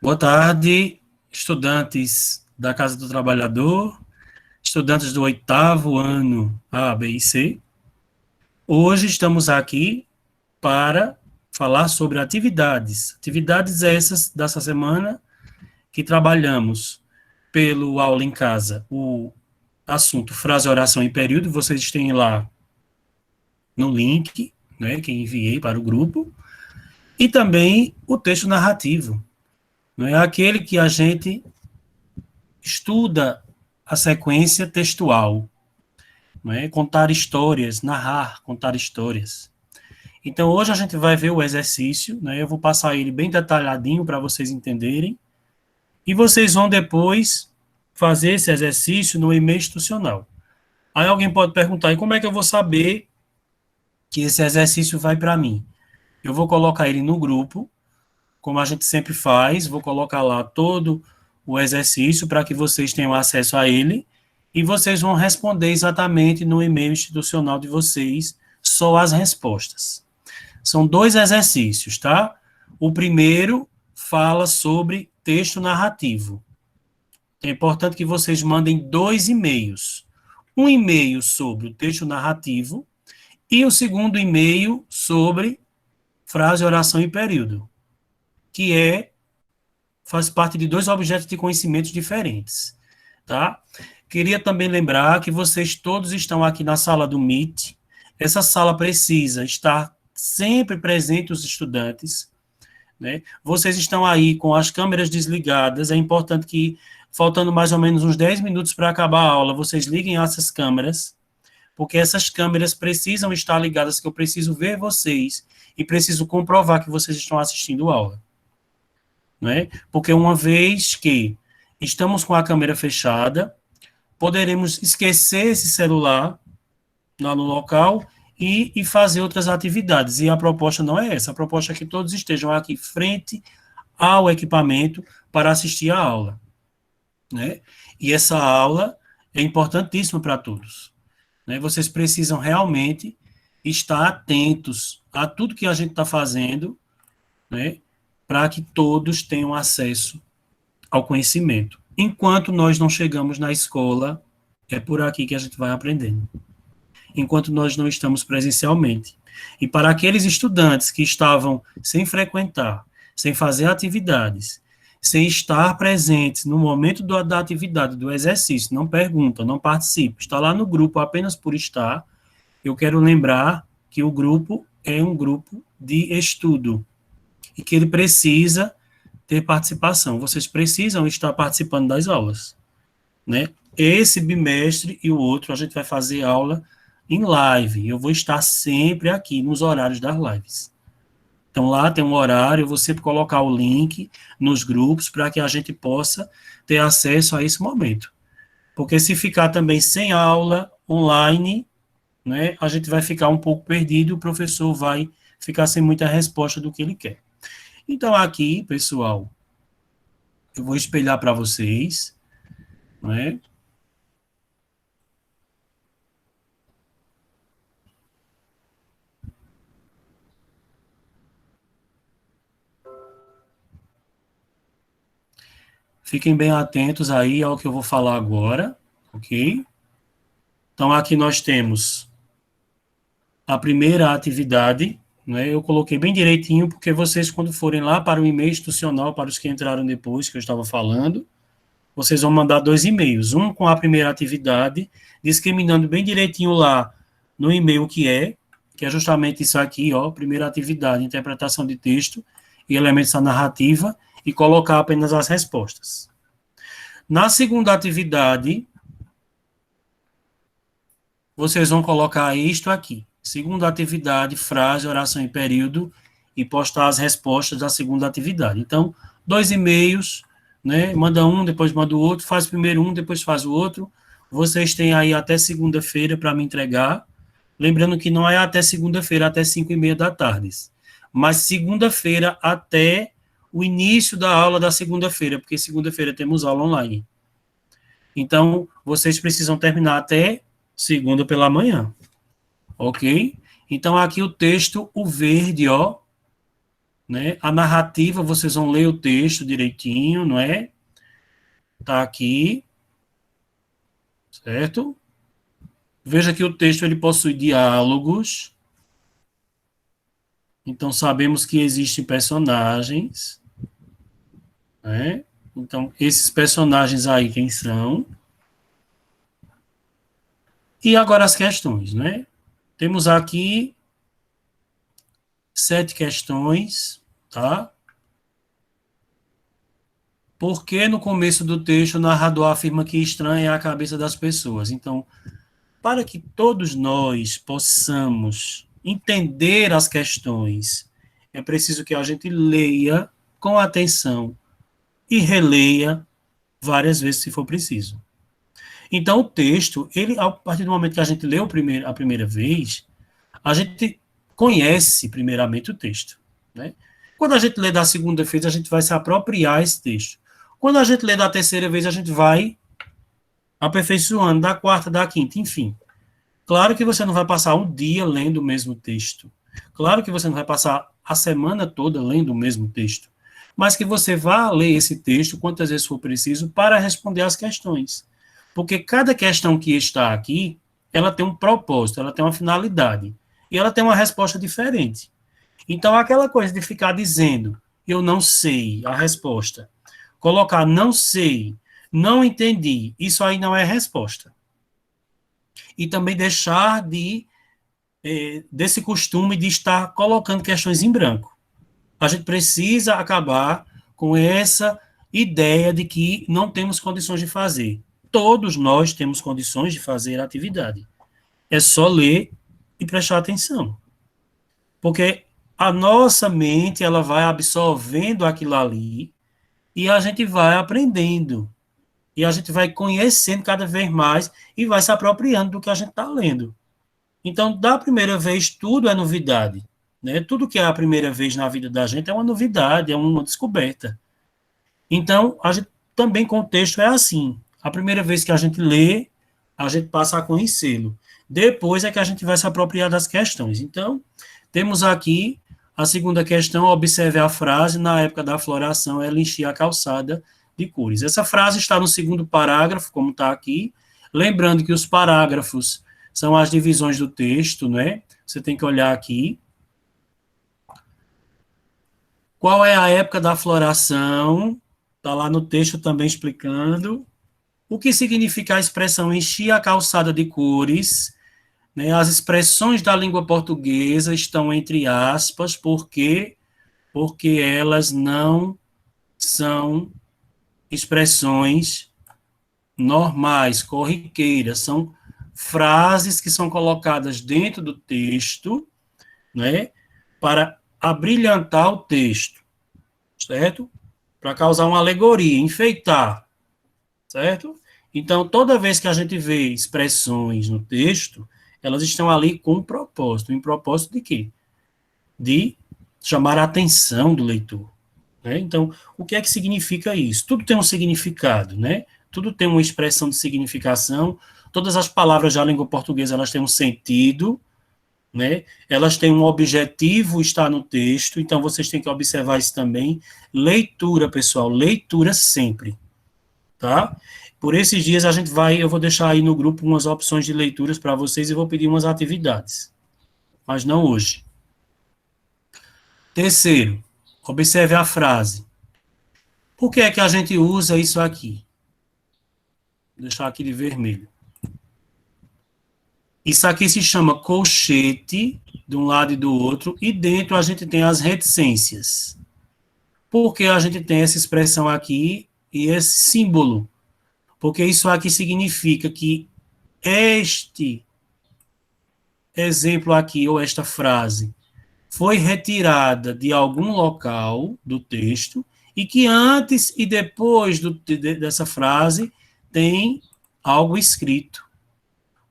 Boa tarde, estudantes da Casa do Trabalhador, estudantes do oitavo ano A, B e C. Hoje estamos aqui para falar sobre atividades essas dessa semana que trabalhamos pelo aula em casa, o assunto frase, oração e período, vocês têm lá no link, né, que enviei para o grupo, e também o texto narrativo, não é aquele que a gente estuda a sequência textual, não é? Contar histórias, narrar, contar histórias. Então, hoje a gente vai ver o exercício, né? Eu vou passar ele bem detalhadinho para vocês entenderem, e vocês vão depois fazer esse exercício no e-mail institucional. Aí alguém pode perguntar, e como é que eu vou saber que esse exercício vai para mim? Eu vou colocar ele no grupo, como a gente sempre faz, vou colocar lá todo o exercício para que vocês tenham acesso a ele, e vocês vão responder exatamente no e-mail institucional de vocês só as respostas. São 2 exercícios, tá? O primeiro fala sobre texto narrativo. É importante que vocês mandem 2 e-mails. Um e-mail sobre o texto narrativo e o segundo e-mail sobre frase, oração e período, que faz parte de 2 objetos de conhecimentos diferentes, tá? Queria também lembrar que vocês todos estão aqui na sala do Meet. Essa sala precisa estar sempre presente os estudantes, né? Vocês estão aí com as câmeras desligadas, é importante que, faltando mais ou menos uns 10 minutos para acabar a aula, vocês liguem essas câmeras, porque essas câmeras precisam estar ligadas, que eu preciso ver vocês e preciso comprovar que vocês estão assistindo a aula, né? Porque uma vez que estamos com a câmera fechada, poderemos esquecer esse celular lá no local e fazer outras atividades. E a proposta não é essa. A proposta é que todos estejam aqui frente ao equipamento para assistir a aula, né? E essa aula é importantíssima para todos, né? Vocês precisam realmente estar atentos a tudo que a gente está fazendo, né? Para que todos tenham acesso ao conhecimento. Enquanto nós não chegamos na escola, é por aqui que a gente vai aprendendo. Enquanto nós não estamos presencialmente. E para aqueles estudantes que estavam sem frequentar, sem fazer atividades, sem estar presentes no momento da atividade, do exercício, não pergunta, não participa, está lá no grupo apenas por estar, eu quero lembrar que o grupo é um grupo de estudo e que ele precisa ter participação. Vocês precisam estar participando das aulas, né? Esse bimestre e o outro a gente vai fazer aula em live. Eu vou estar sempre aqui nos horários das lives. Então lá tem um horário, eu vou sempre colocar o link nos grupos para que a gente possa ter acesso a esse momento. Porque se ficar também sem aula online, né, a gente vai ficar um pouco perdido e o professor vai ficar sem muita resposta do que ele quer. Então aqui, pessoal, eu vou espelhar para vocês, né? Fiquem bem atentos aí ao que eu vou falar agora, ok? Então aqui nós temos a primeira atividade, né? Eu coloquei bem direitinho, porque vocês, quando forem lá para o e-mail institucional, para os que entraram depois, que eu estava falando, vocês vão mandar 2 e-mails, um com a primeira atividade, discriminando bem direitinho lá no e-mail que é justamente isso aqui, ó, primeira atividade, interpretação de texto e elementos da narrativa, e colocar apenas as respostas. Na segunda atividade, vocês vão colocar isto aqui, segunda atividade, frase, oração e período, e postar as respostas da segunda atividade. Então, 2 e-mails, né? Manda um, depois manda o outro, faz primeiro um, depois faz o outro. Vocês têm aí até segunda-feira para me entregar. Lembrando que não é até segunda-feira, até 5:30 da tarde. Mas segunda-feira até o início da aula da segunda-feira, porque segunda-feira temos aula online. Então, vocês precisam terminar até segunda pela manhã. Ok? Então, aqui o texto, o verde, ó, né? A narrativa, vocês vão ler o texto direitinho, não é? Tá aqui, certo? Veja que o texto ele possui diálogos, então sabemos que existem personagens, né? Então, esses personagens aí, quem são? E agora as questões, né? Temos aqui 7 questões, tá? Por que no começo do texto o narrador afirma que estranha é a cabeça das pessoas? Então, para que todos nós possamos entender as questões, é preciso que a gente leia com atenção e releia várias vezes se for preciso. Então, o texto, ele, a partir do momento que a gente lê a primeira vez, a gente conhece primeiramente o texto, né? Quando a gente lê da segunda vez, a gente vai se apropriar esse texto. Quando a gente lê da terceira vez, a gente vai aperfeiçoando, da quarta, da quinta, enfim. Claro que você não vai passar um dia lendo o mesmo texto. Claro que você não vai passar a semana toda lendo o mesmo texto. Mas que você vá ler esse texto quantas vezes for preciso para responder às questões. Porque cada questão que está aqui, ela tem um propósito, ela tem uma finalidade. E ela tem uma resposta diferente. Então, aquela coisa de ficar dizendo, eu não sei a resposta, colocar não sei, não entendi, isso aí não é resposta. E também deixar desse costume de estar colocando questões em branco. A gente precisa acabar com essa ideia de que não temos condições de fazer. Todos nós temos condições de fazer a atividade. É só ler e prestar atenção. Porque a nossa mente, ela vai absorvendo aquilo ali e a gente vai aprendendo. E a gente vai conhecendo cada vez mais e vai se apropriando do que a gente está lendo. Então, da primeira vez, tudo é novidade. Né? Tudo que é a primeira vez na vida da gente é uma novidade, é uma descoberta. Então, a gente também com o texto é assim. A primeira vez que a gente lê, a gente passa a conhecê-lo. Depois é que a gente vai se apropriar das questões. Então, temos aqui a segunda questão, observe a frase, na época da floração, ela enchia a calçada de cores. Essa frase está no segundo parágrafo, como está aqui. Lembrando que os parágrafos são as divisões do texto, né? Você tem que olhar aqui. Qual é a época da floração? Está lá no texto também explicando. O que significa a expressão encher a calçada de cores? Né? As expressões da língua portuguesa estão entre aspas, porque elas não são expressões normais, corriqueiras, são frases que são colocadas dentro do texto, né, para abrilhantar o texto, certo? Para causar uma alegoria, enfeitar, certo? Então, toda vez que a gente vê expressões no texto, elas estão ali com um propósito. Um propósito de quê? De chamar a atenção do leitor. Né? Então, o que é que significa isso? Tudo tem um significado, né? Tudo tem uma expressão de significação. Todas as palavras da língua portuguesa, elas têm um sentido, né? Elas têm um objetivo, está no texto, então vocês têm que observar isso também. Leitura, pessoal, leitura sempre, tá? Por esses dias eu vou deixar aí no grupo umas opções de leituras para vocês e vou pedir umas atividades, mas não hoje. Terceiro, observe a frase. Por que é que a gente usa isso aqui? Vou deixar aqui de vermelho. Isso aqui se chama colchete, de um lado e do outro, e dentro a gente tem as reticências. Por que a gente tem essa expressão aqui e esse símbolo? Porque isso aqui significa que este exemplo aqui, ou esta frase, foi retirada de algum local do texto e que antes e depois dessa frase tem algo escrito.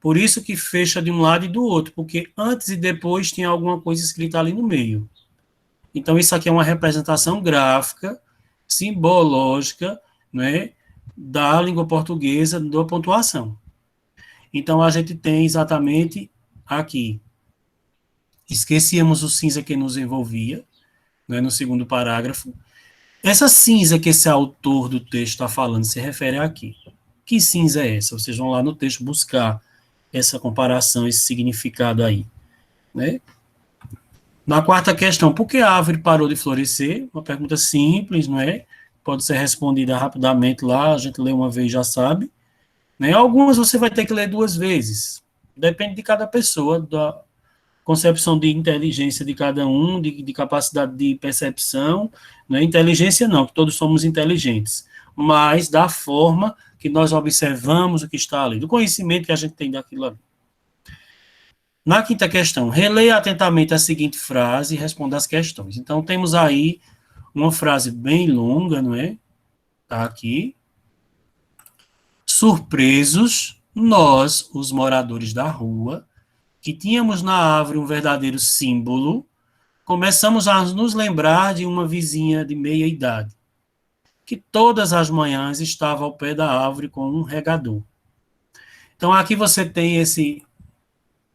Por isso que fecha de um lado e do outro, porque antes e depois tem alguma coisa escrita ali no meio. Então, isso aqui é uma representação gráfica, simbológica, né, da língua portuguesa, da pontuação. Então, a gente tem exatamente aqui. Esquecíamos o cinza que nos envolvia, né, no segundo parágrafo. Essa cinza que esse autor do texto está falando se refere aqui. Que cinza é essa? Vocês vão lá no texto buscar essa comparação, esse significado aí, né? Na quarta questão, por que a árvore parou de florescer? Uma pergunta simples, não é? Pode ser respondida rapidamente lá, a gente lê uma vez e já sabe. Né? Algumas você vai ter que ler duas vezes. Depende de cada pessoa, da concepção de inteligência de cada um, de capacidade de percepção. Né? Inteligência não, que todos somos inteligentes, mas da forma que nós observamos o que está ali, do conhecimento que a gente tem daquilo ali. Na quinta questão, releia atentamente a seguinte frase e responda as questões. Então, temos aí uma frase bem longa, não é? Está aqui. Surpresos, nós, os moradores da rua, que tínhamos na árvore um verdadeiro símbolo, começamos a nos lembrar de uma vizinha de meia idade, que todas as manhãs estava ao pé da árvore com um regador. Então, aqui você tem esse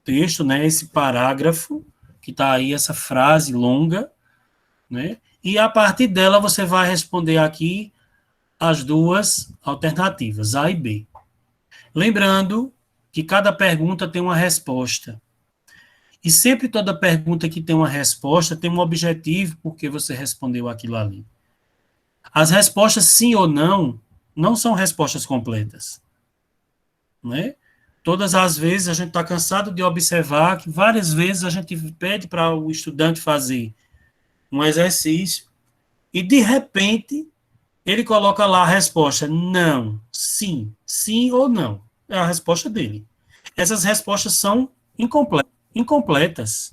texto, né, esse parágrafo, que está aí, essa frase longa, né, e a partir dela você vai responder aqui as duas alternativas, A e B. Lembrando que cada pergunta tem uma resposta. E sempre toda pergunta que tem uma resposta tem um objetivo porque você respondeu aquilo ali. As respostas sim ou não, não são respostas completas. Né? Todas as vezes a gente está cansado de observar que várias vezes a gente pede para o estudante fazer um exercício e, de repente, ele coloca lá a resposta não, sim, sim ou não. É a resposta dele. Essas respostas são incompletas.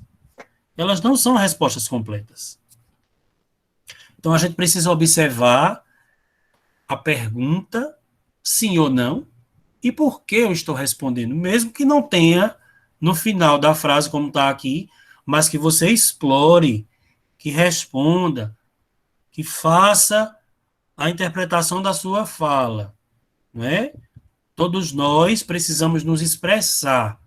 Elas não são respostas completas. Então, a gente precisa observar a pergunta, sim ou não, e por que eu estou respondendo, mesmo que não tenha no final da frase, como está aqui, mas que você explore, que responda, que faça a interpretação da sua fala, não é? Todos nós precisamos nos expressar,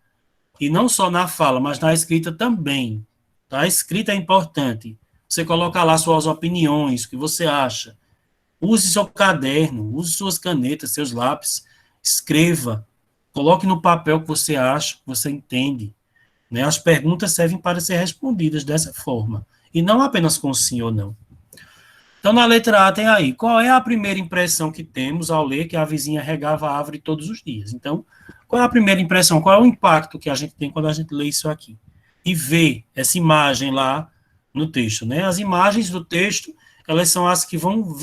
e não só na fala, mas na escrita também. Tá? A escrita é importante. Você coloca lá suas opiniões, o que você acha. Use seu caderno, use suas canetas, seus lápis, escreva, coloque no papel o que você acha, que você entende. Né? As perguntas servem para ser respondidas dessa forma, e não apenas com sim ou não. Então, na letra A tem aí, qual é a primeira impressão que temos ao ler que a vizinha regava a árvore todos os dias? Então, qual é a primeira impressão? Qual é o impacto que a gente tem quando a gente lê isso aqui? E vê essa imagem lá no texto, né? As imagens do texto, elas são as que vão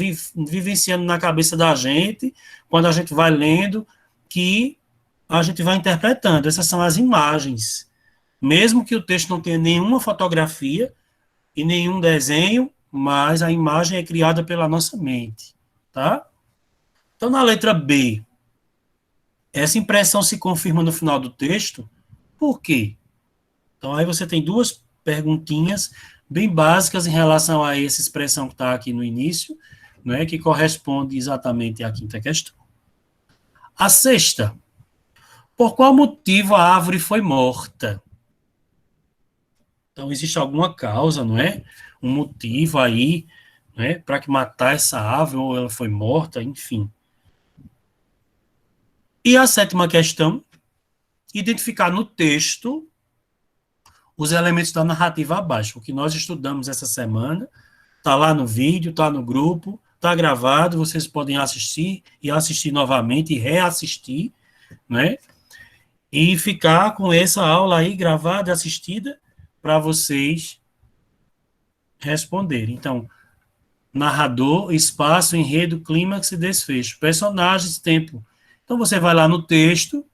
vivenciando na cabeça da gente, quando a gente vai lendo, que a gente vai interpretando. Essas são as imagens. Mesmo que o texto não tenha nenhuma fotografia e nenhum desenho, mas a imagem é criada pela nossa mente, tá? Então, na letra B, essa impressão se confirma no final do texto, por quê? Então, aí você tem duas perguntinhas bem básicas em relação a essa expressão que está aqui no início, né, que corresponde exatamente à quinta questão. A sexta, por qual motivo a árvore foi morta? Então, existe alguma causa, não é? Um motivo aí, né, para que matar essa árvore, ou ela foi morta, enfim. E a sétima questão, identificar no texto os elementos da narrativa abaixo. O que nós estudamos essa semana, está lá no vídeo, está no grupo, está gravado, vocês podem assistir e assistir novamente e reassistir, né? E ficar com essa aula aí gravada, assistida, para vocês responderem. Então, narrador, espaço, enredo, clímax e desfecho. Personagens, tempo. Então, você vai lá no texto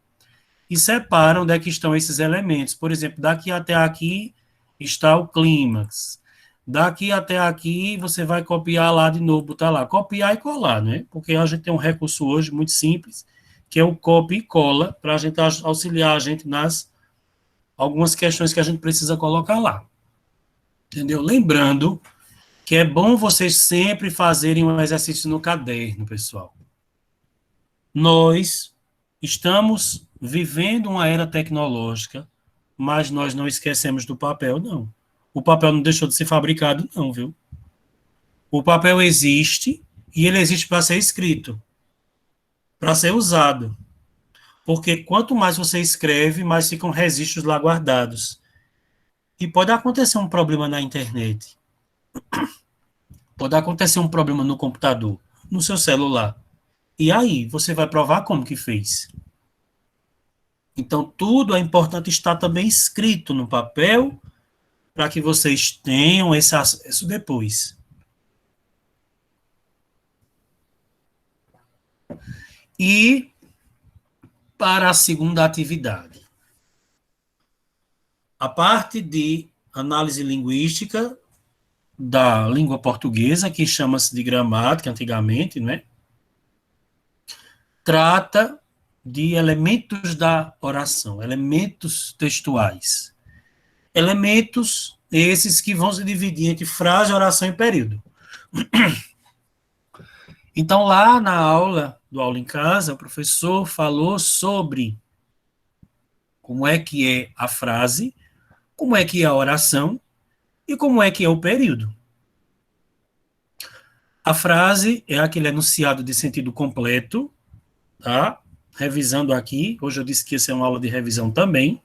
e separa onde é que estão esses elementos. Por exemplo, daqui até aqui está o clímax. Daqui até aqui, você vai copiar lá de novo, botar lá. Copiar e colar, né? Porque a gente tem um recurso hoje muito simples, que é o copia e cola, para a gente auxiliar a gente nas algumas questões que a gente precisa colocar lá. Entendeu? Lembrando que é bom vocês sempre fazerem um exercício no caderno, pessoal. Nós estamos vivendo uma era tecnológica, mas nós não esquecemos do papel, não. O papel não deixou de ser fabricado, não, viu? O papel existe e ele existe para ser escrito, para ser usado. Porque quanto mais você escreve, mais ficam registros lá guardados. E pode acontecer um problema na internet. Pode acontecer um problema no computador, no seu celular. E aí, você vai provar como que fez? Então, tudo é importante estar também escrito no papel para que vocês tenham esse acesso depois. E para a segunda atividade. A parte de análise linguística da língua portuguesa, que chama-se de gramática antigamente, né? Trata de elementos da oração, elementos textuais. Elementos esses que vão se dividir entre frase, oração e período. Então, lá na aula do Aula em Casa, o professor falou sobre como é que é a frase, como é que é a oração e como é que é o período. A frase é aquele enunciado de sentido completo, tá? Revisando aqui, hoje eu disse que essa é uma aula de revisão também,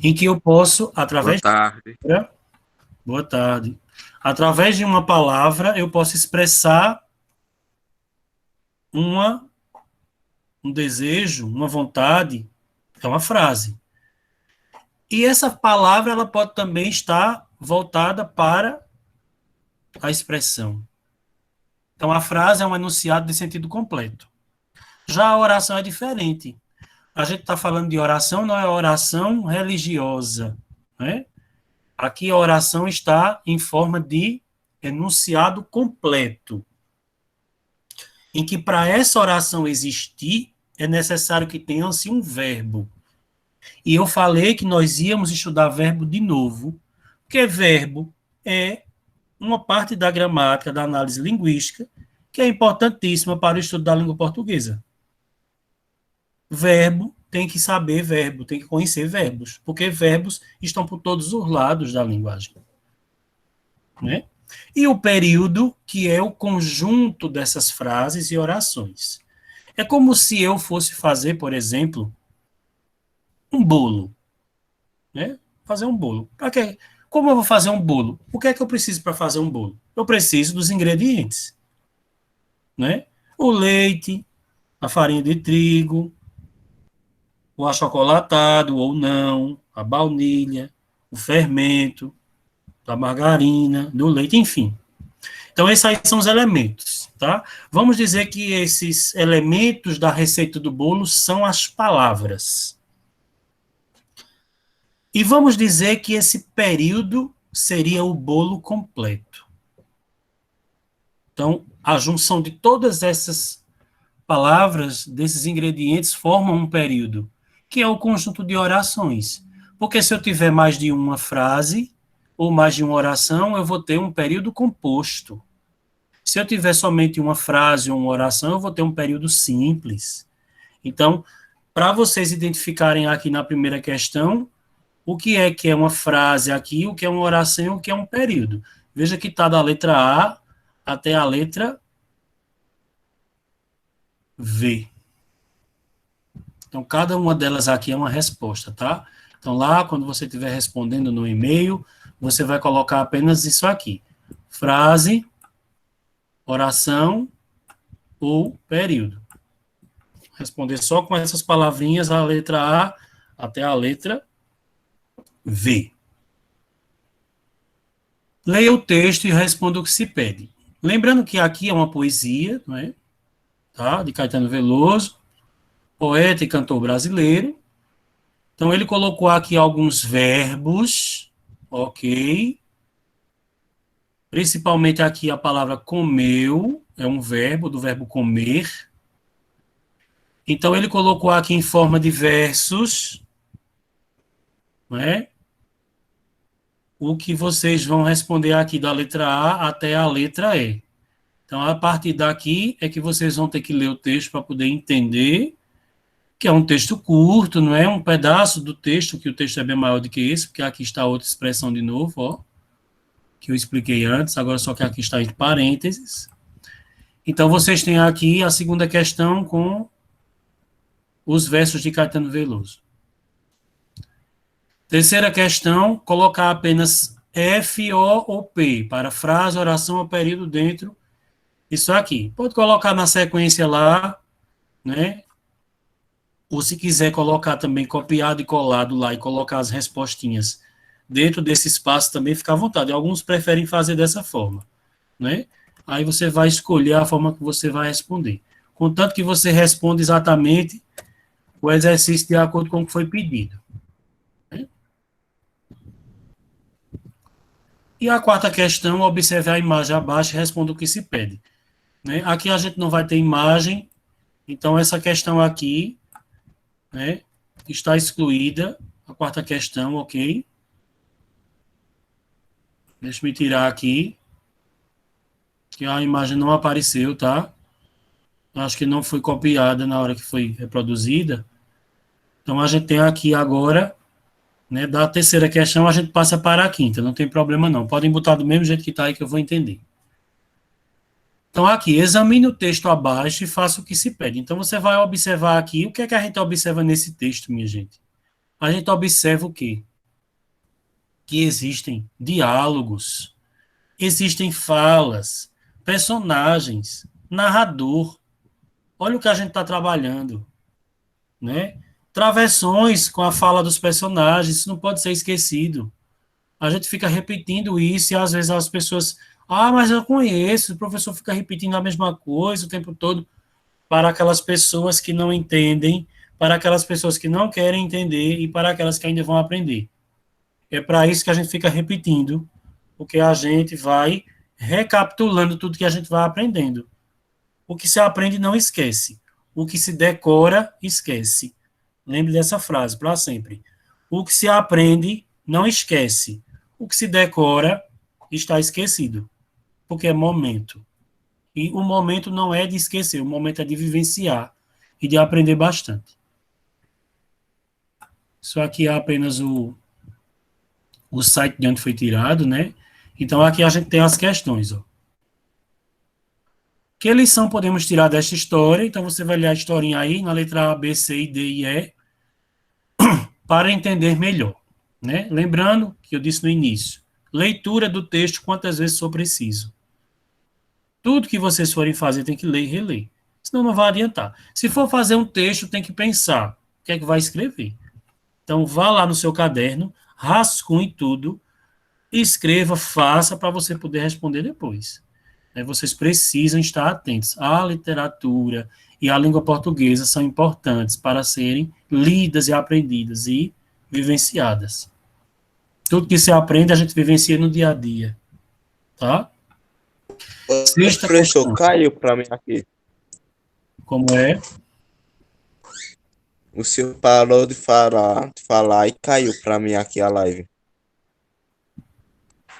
em que eu posso, Boa através tarde. de... Boa tarde. Através de uma palavra, eu posso expressar uma, um desejo, uma vontade, é uma frase. E essa palavra, ela pode também estar voltada para a expressão. Então, a frase é um enunciado de sentido completo. Já a oração é diferente. A gente está falando de oração, não é oração religiosa, né? Aqui a oração está em forma de enunciado completo, em que para essa oração existir, é necessário que tenha-se um verbo. E eu falei que nós íamos estudar verbo de novo, porque verbo é uma parte da gramática, da análise linguística, que é importantíssima para o estudo da língua portuguesa. Verbo tem que saber verbo, tem que conhecer verbos, porque verbos estão por todos os lados da linguagem. Né? E o período, que é o conjunto dessas frases e orações. É como se eu fosse fazer, por exemplo, um bolo. Né? Fazer um bolo. Para quê? Como eu vou fazer um bolo? O que é que eu preciso para fazer um bolo? Eu preciso dos ingredientes. Né? O leite, a farinha de trigo, o achocolatado ou não, a baunilha, o fermento, da margarina, do leite, enfim. Então, esses aí são os elementos, tá? Vamos dizer que esses elementos da receita do bolo são as palavras. E vamos dizer que esse período seria o bolo completo. Então, a junção de todas essas palavras, desses ingredientes, formam um período, que é o conjunto de orações. Porque se eu tiver mais de uma frase ou mais de uma oração, eu vou ter um período composto. Se eu tiver somente uma frase ou uma oração, eu vou ter um período simples. Então, para vocês identificarem aqui na primeira questão, o que é uma frase aqui, o que é uma oração e o que é um período. Veja que está da letra A até a letra V. Então, cada uma delas aqui é uma resposta, tá? Então, lá, quando você estiver respondendo no e-mail, você vai colocar apenas isso aqui. Frase, oração ou período. Responder só com essas palavrinhas, a letra A até a letra V. Leia o texto e responda o que se pede. Lembrando que aqui é uma poesia, não é? Tá? De Caetano Veloso, poeta e cantor brasileiro. Então, ele colocou aqui alguns verbos, ok? Principalmente aqui a palavra comeu, é um verbo, do verbo comer. Então, ele colocou aqui em forma de versos, não é? O que vocês vão responder aqui da letra A até a letra E. Então, a partir daqui é que vocês vão ter que ler o texto para poder entender que é um texto curto, não é um pedaço do texto, que o texto é bem maior do que esse, porque aqui está outra expressão de novo, ó, que eu expliquei antes, agora só que aqui está entre parênteses. Então, vocês têm aqui a segunda questão com os versos de Caetano Veloso. Terceira questão, colocar apenas F, O ou P para frase, oração ou período dentro disso aqui. Pode colocar na sequência lá, né? Ou se quiser colocar também copiado e colado lá e colocar as respostinhas dentro desse espaço também, fica à vontade. Alguns preferem fazer dessa forma, né? Aí você vai escolher a forma que você vai responder. Contanto que você responda exatamente o exercício de acordo com o que foi pedido. Né? E a quarta questão, observe a imagem abaixo e responda o que se pede. Né? Aqui a gente não vai ter imagem, então essa questão aqui, né, está excluída. A quarta questão, ok? Deixa eu me tirar aqui, que a imagem não apareceu, tá? Acho que não foi copiada na hora que foi reproduzida. Então, a gente tem aqui agora, né, da terceira questão, a gente passa para a quinta, não tem problema não. Podem botar do mesmo jeito que está aí que eu vou entender. Então, aqui, examine o texto abaixo e faça o que se pede. Então, você vai observar aqui, o que é que a gente observa nesse texto, minha gente? A gente observa o quê? Que existem diálogos, existem falas, personagens, narrador. Olha o que a gente está trabalhando, né? Travessões com a fala dos personagens, isso não pode ser esquecido. A gente fica repetindo isso e às vezes as pessoas, mas eu conheço, o professor fica repetindo a mesma coisa o tempo todo, para aquelas pessoas que não entendem, para aquelas pessoas que não querem entender e para aquelas que ainda vão aprender. É para isso que a gente fica repetindo, porque a gente vai recapitulando tudo que a gente vai aprendendo. O que se aprende não esquece. O que se decora, esquece. Lembre dessa frase para sempre. O que se aprende não esquece. O que se decora está esquecido. Porque é momento. E o momento não é de esquecer, o momento é de vivenciar e de aprender bastante. Isso aqui é apenas o site de onde foi tirado, né? Então aqui a gente tem as questões, ó. Que lição podemos tirar desta história? Então você vai ler a historinha aí, na letra A, B, C, D e E, para entender melhor. Né? Lembrando que eu disse no início, leitura do texto quantas vezes for preciso. Tudo que vocês forem fazer tem que ler e reler, senão não vai adiantar. Se for fazer um texto, tem que pensar o que é que vai escrever. Então vá lá no seu caderno, rascunhe tudo, escreva, faça para você poder responder depois. Vocês precisam estar atentos. A literatura e a língua portuguesa são importantes para serem lidas e aprendidas e vivenciadas. Tudo que se aprende, a gente vivencia no dia a dia. Tá? Sexta professor, questão. Caiu para mim aqui. Como é? O senhor parou de falar e caiu para mim aqui a live.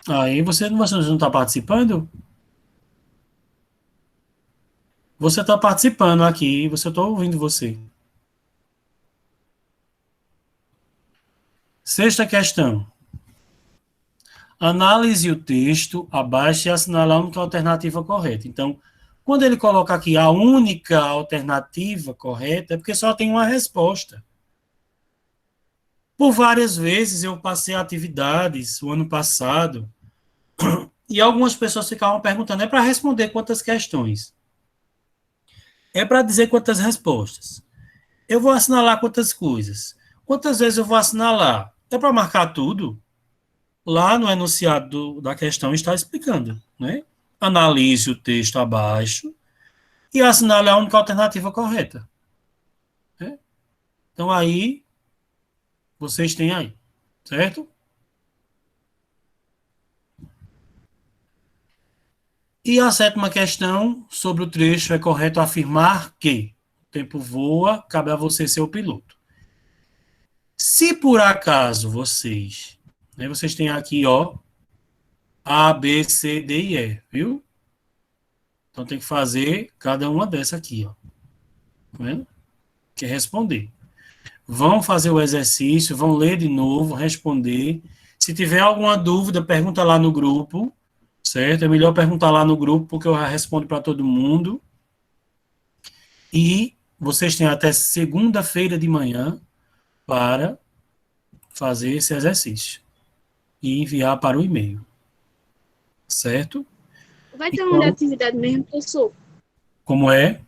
Aí você não está participando? Você está participando aqui, você está ouvindo você. Sexta questão. Analise o texto abaixo e assinale a única alternativa correta. Então, quando ele coloca aqui a única alternativa correta, é porque só tem uma resposta. Por várias vezes eu passei atividades o ano passado e algumas pessoas ficavam perguntando, é para responder quantas questões? É para dizer quantas respostas? Eu vou assinalar quantas coisas? Quantas vezes eu vou assinalar? É para marcar tudo? Lá no enunciado da questão está explicando, né? Analise o texto abaixo e assinale a única alternativa correta. Né? Então, aí, vocês têm aí, certo? E a sétima questão, sobre o trecho, é correto afirmar que o tempo voa, cabe a você ser o piloto. Se por acaso vocês, né, vocês têm aqui, ó, A, B, C, D e E, viu? Então tem que fazer cada uma dessa aqui, ó. Tá vendo? Que é responder. Vão fazer o exercício, vão ler de novo, responder. Se tiver alguma dúvida, pergunta lá no grupo, certo? É melhor perguntar lá no grupo, porque eu respondo para todo mundo. E vocês têm até segunda-feira de manhã para fazer esse exercício e enviar para o e-mail, certo? Vai ter uma Então, atividade mesmo, professor? como é?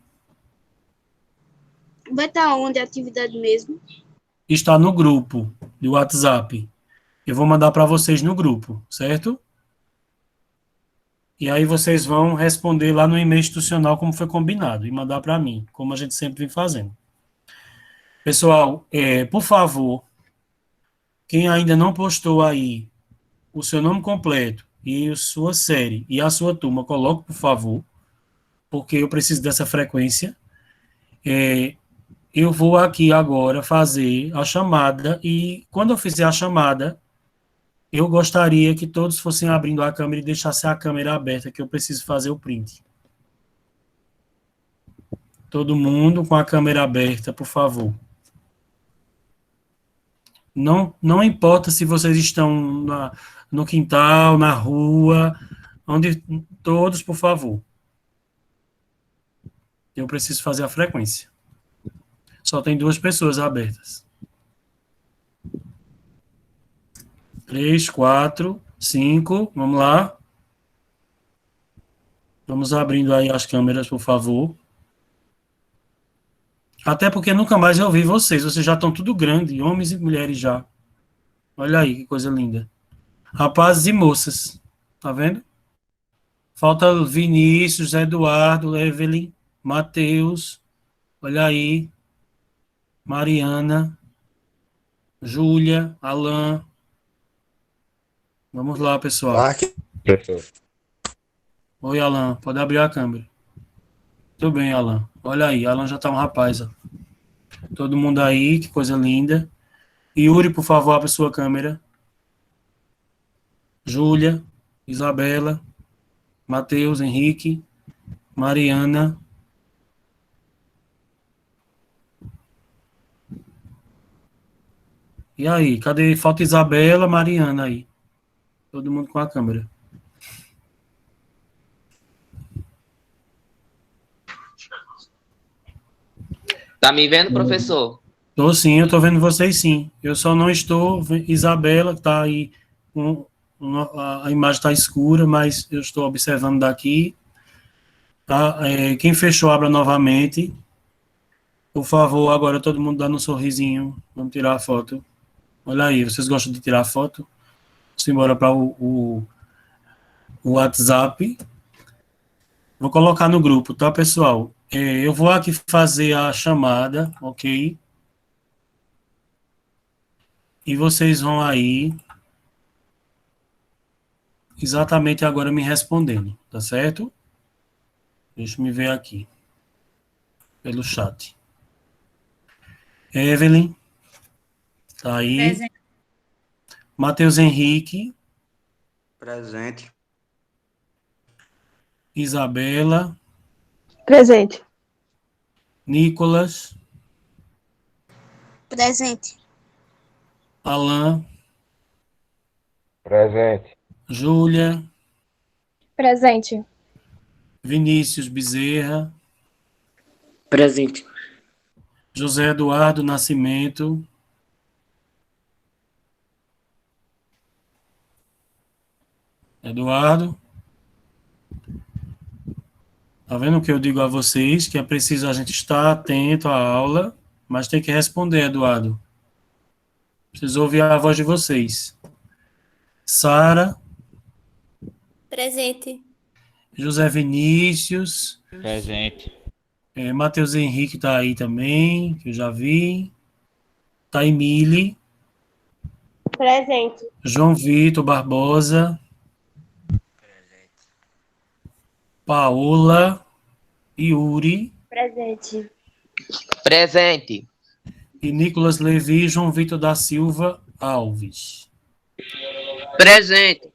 Vai estar onde a atividade mesmo? Está no grupo do WhatsApp. Eu vou mandar para vocês no grupo, certo? E aí vocês vão responder lá no e-mail institucional como foi combinado e mandar para mim, como a gente sempre vem fazendo. Pessoal, por favor, quem ainda não postou aí o seu nome completo e a sua série e a sua turma, coloque, por favor, porque eu preciso dessa frequência. Eu vou aqui agora fazer a chamada e quando eu fizer a chamada, eu gostaria que todos fossem abrindo a câmera e deixassem a câmera aberta, que eu preciso fazer o print. Todo mundo com a câmera aberta, por favor. Não importa se vocês estão no quintal, na rua, onde todos, por favor. Eu preciso fazer a frequência. Só tem 2 pessoas abertas. 3, 4, 5. Vamos lá. Vamos abrindo aí as câmeras, por favor. Até porque nunca mais eu vi vocês. Vocês já estão tudo grande, homens e mulheres já. Olha aí, que coisa linda. Rapazes e moças. Tá vendo? Falta Vinícius, Eduardo, Evelyn, Matheus. Olha aí. Mariana, Júlia, Alan. Vamos lá, pessoal. Aqui, professor. Oi, Alan. Pode abrir a câmera. Tudo bem, Alan. Olha aí, Alan já tá um rapaz. Ó. Todo mundo aí, que coisa linda. Yuri, por favor, abre sua câmera. Júlia, Isabela, Matheus, Henrique, Mariana. E aí, cadê? Falta Isabela, Mariana aí. Todo mundo com a câmera. Tá me vendo, professor? Tô sim, eu tô vendo vocês sim. Eu só não estou. Isabela, que tá aí. A imagem está escura, mas eu estou observando daqui. Tá? Quem fechou, abra novamente. Por favor, agora todo mundo dando um sorrisinho. Vamos tirar a foto. Olha aí, vocês gostam de tirar foto? Vamos embora para o WhatsApp. Vou colocar no grupo, tá, pessoal? Eu vou aqui fazer a chamada, ok? E vocês vão aí exatamente agora me respondendo, tá certo? Deixa eu me ver aqui. Pelo chat. Evelyn. Tá aí. Presente. Matheus Henrique. Presente. Isabela. Presente. Nicolas. Presente. Alan. Presente. Júlia. Presente. Vinícius Bezerra. Presente. José Eduardo Nascimento. Eduardo. Tá vendo o que eu digo a vocês? Que é preciso a gente estar atento à aula, mas tem que responder, Eduardo. Preciso ouvir a voz de vocês. Sara. Presente. José Vinícius. Presente. Matheus Henrique tá aí também, que eu já vi. Taimile. Presente. João Vitor Barbosa. Paola. Yuri. Presente. Presente. E Nicolas Levi e João Vitor da Silva Alves. Presente.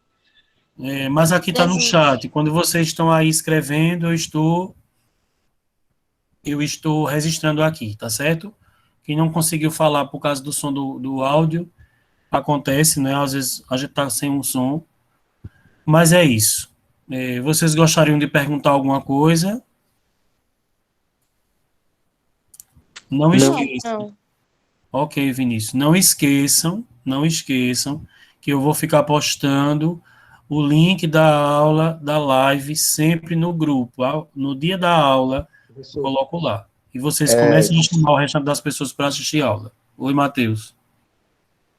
Mas aqui está no Presente. chat. Quando vocês estão aí escrevendo, eu estou registrando aqui, tá certo? Quem não conseguiu falar por causa do som do áudio, Acontece, né? Às vezes a gente tá sem um som, mas é isso. Vocês gostariam de perguntar alguma coisa? Não esqueçam. Não. Ok, Vinícius. Não esqueçam que eu vou ficar postando o link da aula, da live, sempre no grupo. No dia da aula, eu coloco lá. E vocês comecem a chamar o restante das pessoas para assistir a aula. Oi, Matheus.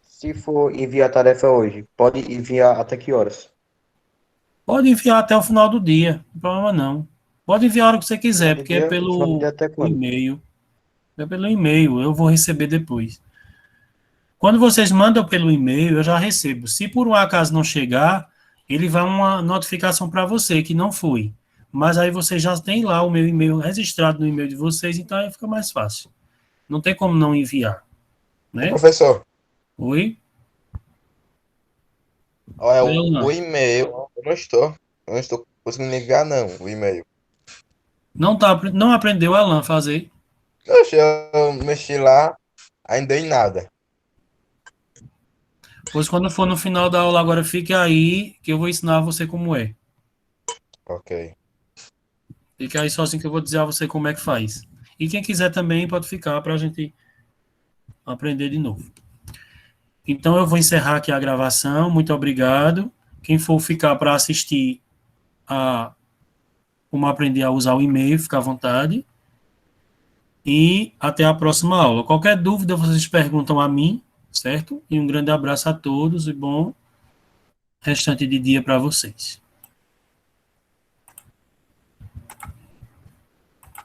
Se for enviar a tarefa hoje, pode enviar até que horas? Pode enviar até o final do dia, não tem problema não. Pode enviar a hora que você quiser, porque é Final do pelo dia até quando? e-mail. É pelo e-mail, eu vou receber depois. Quando vocês mandam pelo e-mail, eu já recebo. Se por um acaso não chegar, ele vai uma notificação para você que não foi. Mas aí vocês já tem lá o meu e-mail registrado no e-mail de vocês, então aí fica mais fácil. Não tem como não enviar, né? Professor, Oi? olha, Oi, Alan. o e-mail, eu não estou conseguindo enviar, não, o e-mail. Não aprendeu, Alan, fazer? Oxe, eu mexi lá, ainda em nada. Pois quando for no final da aula agora, fique aí, que eu vou ensinar você como é. Ok. Fique aí sozinho que eu vou dizer a você como é que faz. E quem quiser também pode ficar para a gente aprender de novo. Então eu vou encerrar aqui a gravação. Muito obrigado. Quem for ficar para assistir a como aprender a usar o e-mail, fica à vontade. E até a próxima aula. Qualquer dúvida, vocês perguntam a mim, certo? E um grande abraço a todos e bom restante de dia para vocês.